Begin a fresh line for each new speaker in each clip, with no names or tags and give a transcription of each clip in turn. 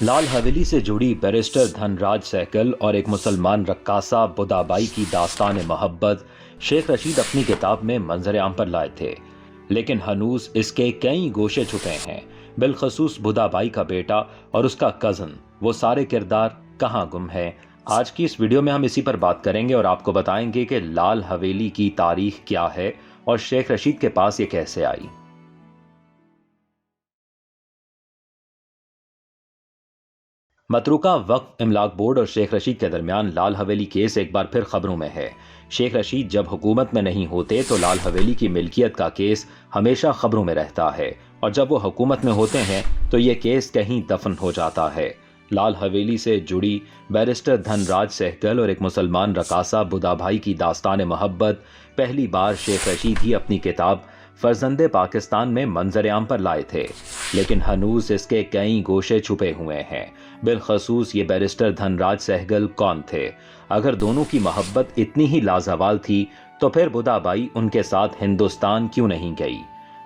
लाल हवेली से जुड़ी बैरिस्टर धनराज सहगल और एक मुसलमान रक्कासा बुदाबाई की दास्तान मोहब्बत शेख रशीद अपनी किताब में मंजर आम पर लाए थे, लेकिन हनूज इसके कई गोशे छुपे हैं। बिलखसूस बुदाबाई का बेटा और उसका कजन, वो सारे किरदार कहाँ गुम हैं? आज की इस वीडियो में हम इसी पर बात करेंगे और आपको बताएंगे कि लाल हवेली की तारीख क्या है और शेख रशीद के पास ये कैसे आई। मतरूका वक्फ इमलाक बोर्ड और शेख रशीद के दरमियान लाल हवेली केस एक बार फिर खबरों में है। शेख रशीद जब हुकूमत में नहीं होते तो लाल हवेली की मिल्कियत का केस हमेशा खबरों में रहता है, और जब वो हुकूमत में होते हैं तो ये केस कहीं दफन हो जाता है। लाल हवेली से जुड़ी बैरिस्टर धनराज सहगल और एक मुसलमान रकासा बुदाबाई की दास्तान मोहब्बत पहली बार शेख रशीद ही अपनी किताब फर्जंदे पाकिस्तान में मंजर आम पर लाए थे, लेकिन हनूज इसके कई गोशे छुपे हुए हैं। बिलखसूस ये बैरिस्टर धनराज सहगल कौन थे? अगर दोनों की मोहब्बत इतनी ही लाजवाल थी तो फिर बुदाबाई उनके साथ हिंदुस्तान क्यों नहीं गई?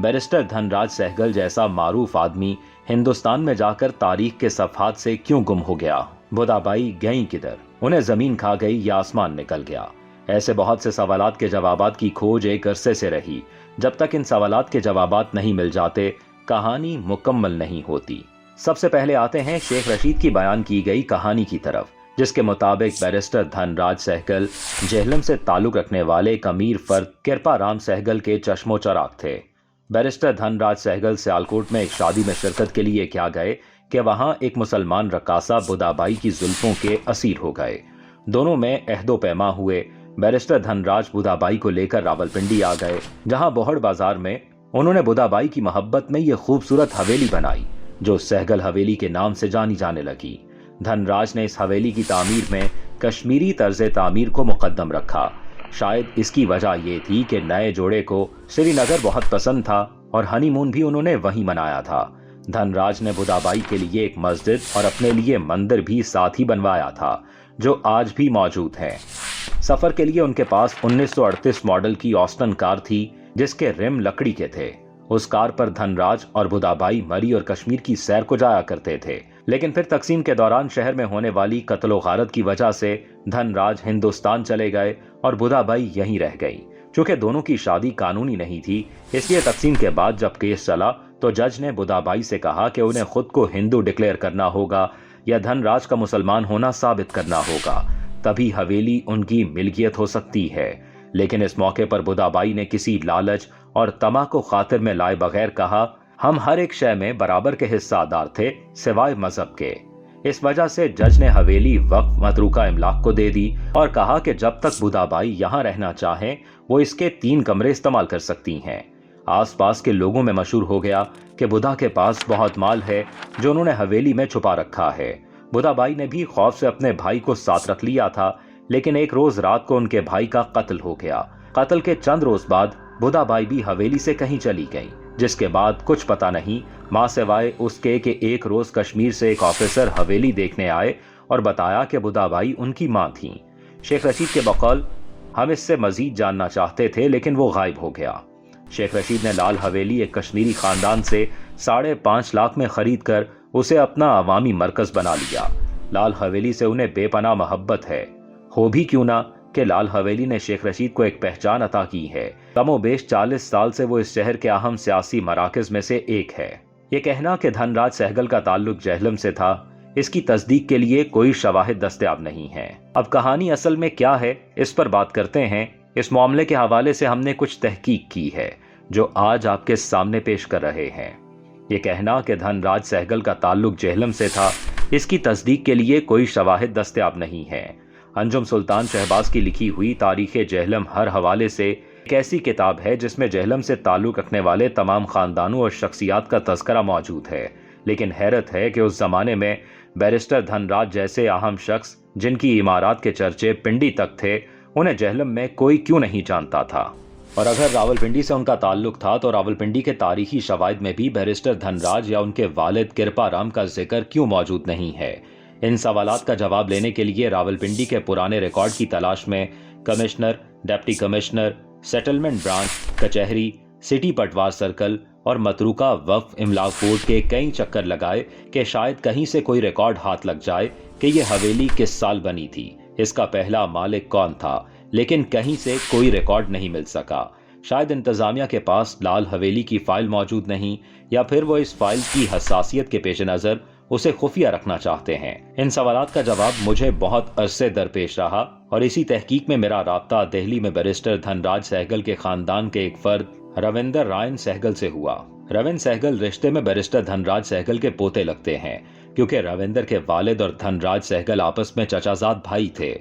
बैरिस्टर धनराज सहगल जैसा मारूफ आदमी हिंदुस्तान में जाकर तारीख के सफहात से क्यों गुम हो गया? बुदाबाई गई किधर? उन्हें जमीन खा गई या आसमान निकल गया? ऐसे बहुत से सवालात के जवाबात की खोज एक अरसे से रही। जब तक इन सवालात के जवाबात नहीं मिल जाते, कहानी मुकम्मल नहीं होती। सबसे पहले आते हैं शेख रशीद की बयान की गई कहानी की तरफ, जिसके मुताबिक बैरिस्टर धनराज सहगल जेहलम से ताल्लुक रखने वाले एक अमीर फर्द कृपा राम सहगल के चश्मो चराग थे। बैरिस्टर धनराज सहगल सियालकोट में एक शादी में शिरकत के लिए क्या गए कि वहां एक मुसलमान रकासा बुदाबाई की जुल्फों के असीर हो गए। दोनों में अहदो पैमा हुए। बैरिस्टर धनराज बुदाबाई को लेकर रावलपिंडी आ गए, जहां बोहड़ बाजार में उन्होंने बुदाबाई की मोहब्बत में ये खूबसूरत हवेली बनाई जो सहगल हवेली के नाम से जानी जाने लगी। धनराज ने इस हवेली की तामीर में कश्मीरी तर्ज तामीर को मुकद्दम रखा। शायद इसकी वजह यह थी कि नए जोड़े को श्रीनगर बहुत पसंद था और हनीमून भी उन्होंने वहीं मनाया था। धनराज ने बुदाबाई के लिए एक मस्जिद और अपने लिए मंदिर भी साथ ही बनवाया था, जो आज भी मौजूद है। सफर के लिए उनके पास 1938 मॉडल की ऑस्टन कार थी, जिसके रिम लकड़ी के थे। उस कार पर धनराज और बुदाबाई मरी और कश्मीर की सैर को जाया करते थे, लेकिन फिर तकसीम के दौरान शहर में होने वाली कत्लो गारत की वजह से धनराज हिंदुस्तान चले गए और बुदाबाई यहीं रह गई। चूंकि दोनों की शादी कानूनी नहीं थी, इसलिए तकसीम के बाद जब केस चला तो जज ने बुदाबाई से कहा कि उन्हें खुद को हिंदू डिक्लेयर करना होगा या धनराज का मुसलमान होना साबित करना होगा, तभी हवेली उनकी मिल्कियत हो सकती है। लेकिन इस मौके पर बुदाबाई ने किसी लालच और तमा को खातिर में लाए बगैर कहा, हम हर एक शय में बराबर के हिस्सादार थे सिवाय मजहब के। इस वजह से जज ने हवेली वक्फ मतरूका इमलाक को दे दी और कहा कि जब तक बुदाबाई यहाँ रहना चाहें वो इसके 3 कमरे इस्तेमाल कर सकती हैं। आसपास के लोगों में मशहूर हो गया कि बुधा के पास बहुत माल है जो उन्होंने हवेली में छुपा रखा है। बुदाबाई ने भी खौफ से अपने भाई को साथ रख लिया था, लेकिन एक रोज रात को उनके भाई का कत्ल हो गया। कत्ल के चंद रोज बाद बुदाबाई भी हवेली से कहीं चली गई, जिसके बाद कुछ पता नहीं, मां सिवाय उसके कि एक रोज कश्मीर से एक ऑफिसर हवेली देखने आए और बताया कि बुदाबाई उनकी मां थी। शेख रशीद के बकौल हम इससे मजीद जानना चाहते थे, लेकिन वो गायब हो गया। शेख रशीद ने लाल हवेली एक कश्मीरी खानदान से 5.5 लाख में खरीद कर उसे अपना अवामी मरकज बना लिया। लाल हवेली से उन्हें बेपनाह मोहब्बत है। हो भी क्यों ना कि लाल हवेली ने शेख रशीद को एक पहचान अता की है। कमोबेश 40 साल से वो इस शहर के अहम सियासी मराकज में से एक है। ये कहना कि धनराज सहगल का ताल्लुक जेहलम से था, इसकी तस्दीक के लिए कोई शवाहिद दस्तयाब नहीं है। अब कहानी असल में क्या है, इस पर बात करते हैं। इस मामले के हवाले से हमने कुछ तहकीक की है जो आज आपके सामने पेश कर रहे हैं। ये कहना कि धनराज सहगल का ताल्लुक जेहलम से था, इसकी तस्दीक के लिए कोई शवाहिद दस्तयाब नहीं है। अंजुम सुल्तान शहबाज की लिखी हुई तारीख जेहलम हर हवाले से एक ऐसी किताब है जिसमें जेहलम से ताल्लुक रखने वाले तमाम खानदानों और शख्सियात का तज़करा मौजूद है। लेकिन हैरत है कि उस जमाने में बैरिस्टर धनराज जैसे अहम शख्स, जिनकी इमारात के चर्चे पिंडी तक थे, उन्हें जेहलम में कोई क्यों नहीं जानता था? और अगर रावलपिंडी से उनका ताल्लुक था तो रावलपिंडी के तारीखी शवाहिद में भी बैरिस्टर धनराज या उनके वालिद कृपा राम का जिक्र क्यों मौजूद नहीं है? इन सवालात का जवाब लेने के लिए रावलपिंडी के पुराने रिकॉर्ड की तलाश में commissioner, deputy commissioner, settlement branch, कचहरी, सिटी पटवार सर्कल और मतरूका वक्फ इमलाक बोर्ड के कई चक्कर लगाए कि शायद कहीं से कोई रिकॉर्ड हाथ लग जाए कि ये हवेली किस साल बनी थी, इसका पहला मालिक कौन था, लेकिन कहीं से कोई रिकॉर्ड नहीं मिल सका। शायद इंतजामिया के पास लाल हवेली की फाइल मौजूद नहीं, या फिर वो इस फाइल की हसासियत के पेश नजर उसे खुफिया रखना चाहते हैं। इन सवालात का जवाब मुझे बहुत अरसे दरपेश रहा और इसी तहकीक में मेरा राब्ता दिल्ली में बैरिस्टर धनराज सहगल के खानदान के एक फर्द रविंदर रायन सहगल से हुआ। रविंद्र सहगल रिश्ते में बैरिस्टर धनराज सहगल के पोते लगते हैं, क्योंकि रविंदर के वालिद और धनराज सहगल आपस में चचाजाद भाई थे।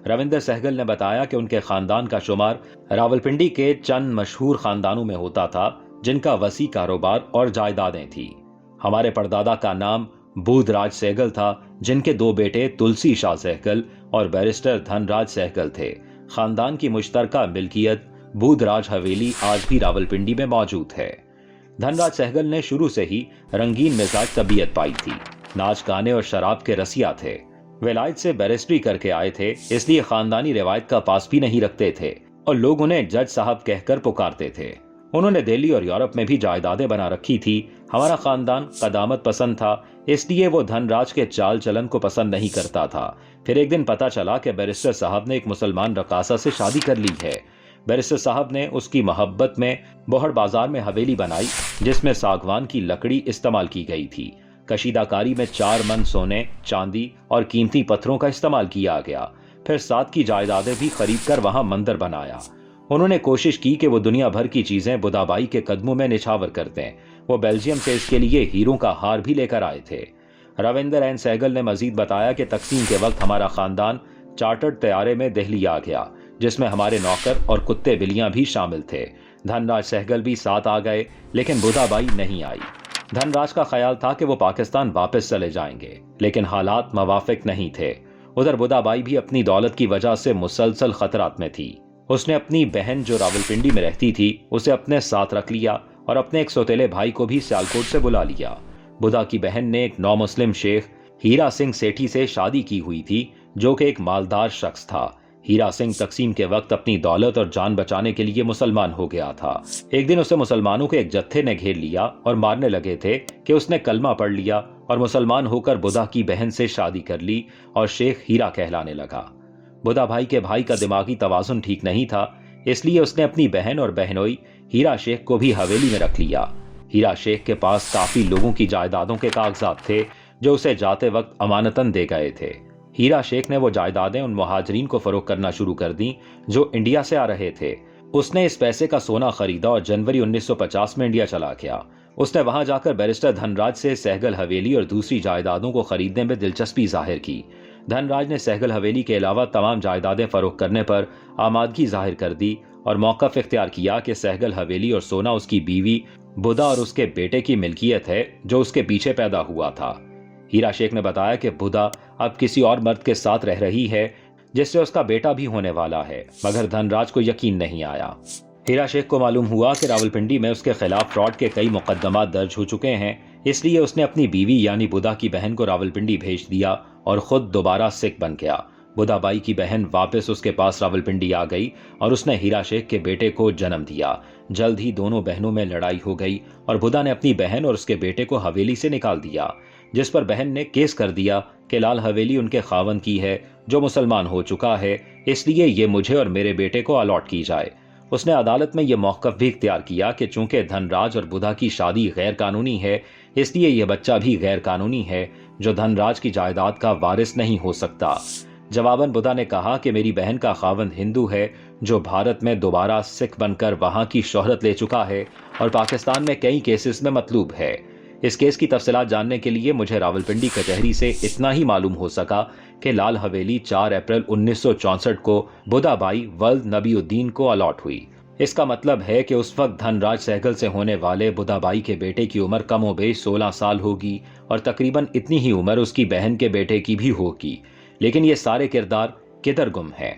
रविंदर सहगल ने बताया कि उनके खानदान का शुमार रावलपिंडी के चंद मशहूर खानदानों में होता था जिनका वसी कारोबार और जायदादें थी। हमारे परदादा का नाम बूधराज सहगल था, जिनके दो बेटे तुलसी शाह सहगल और बैरिस्टर धनराज सहगल थे। खानदान की मुश्तरका मिल्कियत बूधराज हवेली आज भी रावलपिंडी में मौजूद है। धनराज सहगल ने शुरू से ही रंगीन मिजाज तबीयत पाई थी। नाच गाने और शराब के रसिया थे। विलायत से बैरिस्ट्री करके आए थे, इसलिए खानदानी रिवायत का पास भी नहीं रखते थे और लोग उन्हें जज साहब कहकर पुकारते थे। उन्होंने दिल्ली और यूरोप में भी जायदादें बना रखी थी। हमारा खानदान कदामत पसंद था, इसलिए वो धनराज के चाल चलन को पसंद नहीं करता था। फिर एक दिन पता चला कि बैरिस्टर साहब ने एक मुसलमान रकासा से शादी कर ली है। बैरिस्टर साहब ने उसकी मोहब्बत में बोहड़ बाजार में हवेली बनाई, जिसमें सागवान की लकड़ी इस्तेमाल की गई थी। कशीदाकारी में 4 मन सोने, चांदी और कीमती पत्थरों का इस्तेमाल किया गया। फिर 7 की जायदादें भी खरीद कर वहां मंदिर बनाया। उन्होंने कोशिश की कि वो दुनिया भर की चीजें बुदाबाई के कदमों में निछावर कर दें। वो बेल्जियम से इसके लिए हीरों का हार भी लेकर आए थे। रविंदर एन सहगल ने मजीद बताया कि तकसीम के वक्त हमारा खानदान चार्टर्ड तैयारे में दिल्ली आ गया, जिसमें हमारे नौकर और कुत्ते बिल्लियां भी शामिल थे। धनराज सहगल भी साथ आ गए, लेकिन बुदाबाई नहीं आई। धनराज का ख्याल था कि वो पाकिस्तान वापस चले जाएंगे, लेकिन हालात मवाफिक नहीं थे। उधर बुदाबाई भी अपनी दौलत की वजह से मुसलसल खतरात में थी। उसने अपनी बहन जो रावलपिंडी में रहती थी उसे अपने साथ रख लिया और अपने एक सौतेले भाई को भी सियालकोट से बुला लिया। बुदा की बहन ने एक नौ मुस्लिम शेख हीरा सिंह सेठी से शादी की हुई थी, जो कि एक मालदार शख्स था। हीरा सिंह तकसीम के वक्त अपनी दौलत और जान बचाने के लिए मुसलमान हो गया था। एक दिन उसे मुसलमानों के एक जत्थे ने घेर लिया और मारने लगे थे कि उसने कलमा पढ़ लिया और मुसलमान होकर बुदा की बहन से शादी कर ली और शेख हीरा कहलाने लगा। बुदा भाई के भाई का दिमागी तवाजुन ठीक नहीं था, इसलिए उसने अपनी बहन और बहनोई हीरा शेख को भी हवेली में रख लिया। हीरा शेख के पास काफी लोगों की जायदादों के कागजात थे जो उसे जाते वक्त अमानतन दे गए थे। हीरा शेख ने वो जायदादें उन मुहाजिरीन को फरोख्त करना शुरू कर दी जो इंडिया से आ रहे थे। उसने इस पैसे का सोना खरीदा और जनवरी 1950 में इंडिया चला गया। उसने वहां जाकर बैरिस्टर धनराज से सहगल हवेली और दूसरी जायदादों को खरीदने में दिलचस्पी जाहिर की। धनराज ने सहगल हवेली के अलावा तमाम जायदादें फरोख्त करने पर आमादगी जाहिर कर दी और मौक़िफ़ इख्तियार किया कि सहगल हवेली और सोना उसकी बीवी बुदा और उसके बेटे की मिल्कियत है जो उसके पीछे पैदा हुआ था। हीरा शेख ने बताया कि बुदा अब किसी और मर्द के साथ रह रही है जिससे उसका बेटा भी होने वाला है, मगर धनराज को यकीन नहीं आया। हीरा शेख को मालूम हुआ कि रावलपिंडी में उसके खिलाफ फ्रॉड के कई मुकदमात दर्ज हो चुके हैं, इसलिए उसने अपनी बीवी यानी बुदा की बहन को रावलपिंडी भेज दिया और खुद दोबारा सिख बन गया। बुदा बाई की बहन वापस उसके पास रावलपिंडी आ गई और उसने हीरा शेख के बेटे को जन्म दिया। जल्द ही दोनों बहनों में लड़ाई हो गई और बुदा ने अपनी बहन और उसके बेटे को हवेली से निकाल दिया, जिस पर बहन ने केस कर दिया कि लाल हवेली उनके खावन की है जो मुसलमान हो चुका है, इसलिए ये मुझे और मेरे बेटे को अलॉट की जाए। उसने अदालत में यह मौक़िफ़ भी इख्तियार किया कि चूंकि धनराज और बुधा की शादी गैर कानूनी है, इसलिए यह बच्चा भी गैर कानूनी है जो धनराज की जायदाद का वारिस नहीं हो सकता। जवाबन बुधा ने कहा कि मेरी बहन का खावंद हिंदू है जो भारत में दोबारा सिख बनकर वहां की शोहरत ले चुका है और पाकिस्तान में कई केसेस में मतलूब है। इस केस की तफसीलात जानने के लिए मुझे रावलपिंडी कचहरी से इतना ही मालूम हो सका कि लाल हवेली 4 अप्रैल 1964 को बुधा बाई वल्द नबीउद्दीन को अलॉट हुई। इसका मतलब है कि उस वक्त धनराज सहगल से होने वाले बुधा बाई के बेटे की उम्र कमोबेश 16 साल होगी और तकरीबन इतनी ही उम्र उसकी बहन के बेटे की भी होगी। लेकिन ये सारे किरदार किधर गुम हैं?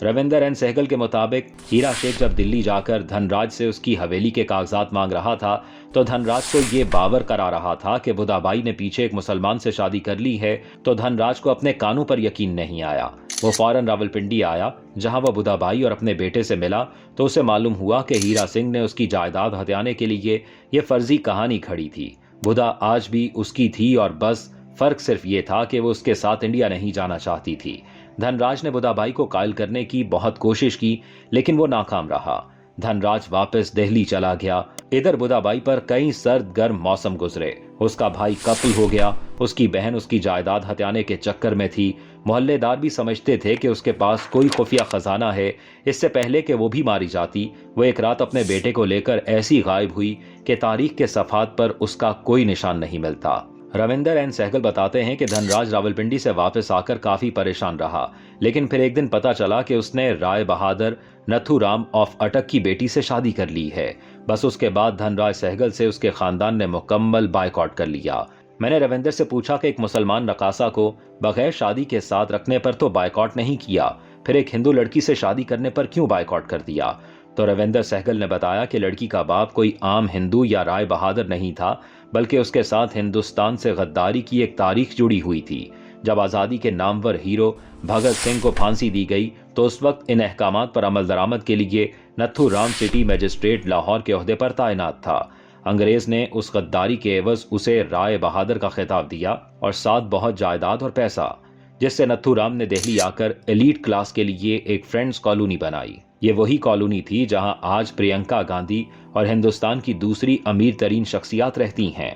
रविंदर एन सहगल के मुताबिक हीरा शेख जब दिल्ली जाकर धनराज से उसकी हवेली के कागजात मांग रहा था तो धनराज को ये बावर करा रहा था कि बुधा बाई ने पीछे एक मुसलमान से शादी कर ली है, तो धनराज को अपने कानों पर यकीन नहीं आया। وہ فوراً راولپنڈی آیا، جہاں وہ بدھا بھائی اور اپنے بیٹے سے ملا تو اسے معلوم ہوا کہ ہیرا سنگھ نے اس کی جائیداد ہتھیانے کے لیے یہ فرضی کہانی کھڑی تھی۔ بدھا آج بھی اس کی تھی اور بس فرق صرف یہ تھا کہ وہ اس کے ساتھ انڈیا نہیں جانا چاہتی تھی۔ دھن راج نے بدھا بھائی کو قائل کرنے کی بہت کوشش کی، لیکن وہ ناکام رہا۔ دھن راج واپس دہلی چلا گیا۔ ادھر بدھا بھائی پر کئی سرد گرم موسم گزرے۔ اس کا بھائی قتل ہو گیا، اس کی بہن اس کی جائیداد ہتھیانے کے چکر میں تھی۔ محلے دار بھی سمجھتے تھے کہ اس کے پاس کوئی خفیہ خزانہ ہے۔ اس سے پہلے کہ وہ بھی ماری جاتی، وہ ایک رات اپنے بیٹے کو لے کر ایسی غائب ہوئی کہ تاریخ کے صفحات پر اس کا کوئی نشان نہیں ملتا۔ روندر این سہگل بتاتے ہیں کہ دھن راج راولپنڈی سے واپس آ کر کافی پریشان رہا، لیکن پھر ایک دن پتا چلا کہ اس نے رائے بہادر نتھو رام آف اٹک کی بیٹی سے شادی کر لی ہے۔ بس اس کے بعد دھن راج سہگل سے اس کے خاندان نے مکمل بائیکاٹ کر لیا۔ میں نے روندر سے پوچھا کہ ایک مسلمان رقاصہ کو بغیر شادی کے ساتھ رکھنے پر تو بائیکاٹ نہیں کیا، پھر ایک ہندو لڑکی سے شادی کرنے پر کیوں بائیکاٹ کر دیا؟ تو روندر سہگل نے بتایا کہ لڑکی کا باپ کوئی عام ہندو یا رائے بہادر نہیں تھا، بلکہ اس کے ساتھ ہندوستان سے غداری کی ایک تاریخ جڑی ہوئی تھی۔ جب آزادی کے نامور ہیرو بھگت سنگھ کو پھانسی دی گئی تو اس وقت ان احکامات پر عمل درآمد کے لیے نتھو رام سٹی میجسٹریٹ لاہور کے عہدے پر تعینات تھا۔ انگریز نے اس غداری کے عوض اسے رائے بہادر کا خطاب دیا اور ساتھ بہت جائیداد اور پیسہ، جس سے نتھو رام نے دہلی آ کر ایلیٹ کلاس کے لیے ایک فرینڈز کالونی بنائی۔ یہ وہی کالونی تھی جہاں آج پرینکا گاندھی اور ہندوستان کی دوسری امیر ترین شخصیات رہتی ہیں۔